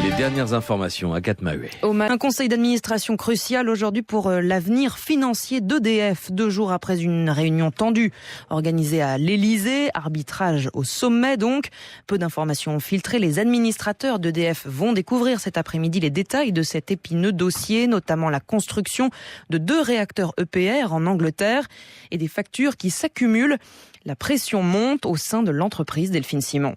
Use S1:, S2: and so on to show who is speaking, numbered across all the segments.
S1: Les dernières informations, Agathe Maheuet.
S2: Un conseil d'administration crucial aujourd'hui pour l'avenir financier d'EDF, 2 jours après une réunion tendue organisée à l'Elysée, arbitrage au sommet donc. Peu d'informations ont filtré, les administrateurs d'EDF vont découvrir cet après-midi les détails de cet épineux dossier, notamment la construction de 2 réacteurs EPR en Angleterre et des factures qui s'accumulent. La pression monte au sein de l'entreprise, Delphine Simon.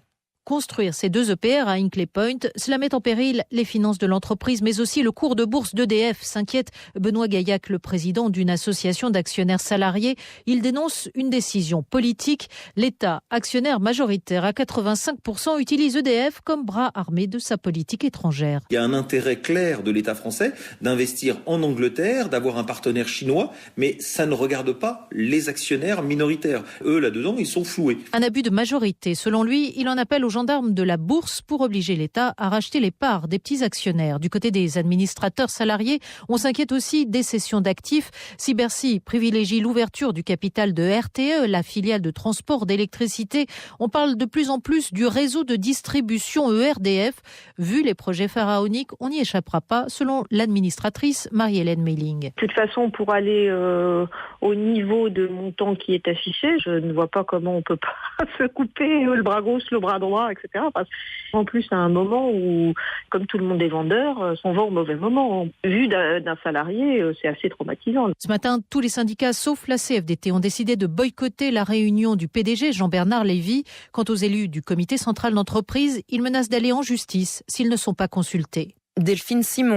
S3: Construire ces 2 EPR à Hinkley Point, cela met en péril les finances de l'entreprise, mais aussi le cours de bourse d'EDF, s'inquiète Benoît Gaillac, le président d'une association d'actionnaires salariés. Il dénonce une décision politique. L'État, actionnaire majoritaire à 85%, utilise EDF comme bras armé de sa politique étrangère.
S4: Il y a un intérêt clair de l'État français d'investir en Angleterre, d'avoir un partenaire chinois, mais ça ne regarde pas les actionnaires minoritaires. Eux, là-dedans, ils sont floués.
S3: Un abus de majorité. Selon lui, il en appelle aux gendarmes de la bourse pour obliger l'État à racheter les parts des petits actionnaires. Du côté des administrateurs salariés, on s'inquiète aussi des cessions d'actifs. Si Bercy privilégie l'ouverture du capital de RTE, la filiale de transport d'électricité, on parle de plus en plus du réseau de distribution ERDF. Vu les projets pharaoniques, on n'y échappera pas, selon l'administratrice Marie-Hélène Melling.
S5: De toute façon, pour aller au niveau de montant qui est affiché, je ne vois pas comment on peut pas se couper le bras gauche, le bras droit, etc. Parce qu'en plus, à un moment où, comme tout le monde est vendeur, on vend au mauvais moment. Vu d'un salarié, c'est assez traumatisant.
S3: Ce matin, tous les syndicats, sauf la CFDT, ont décidé de boycotter la réunion du PDG Jean-Bernard Lévy. Quant aux élus du comité central d'entreprise, ils menacent d'aller en justice s'ils ne sont pas consultés.
S2: Delphine Simon.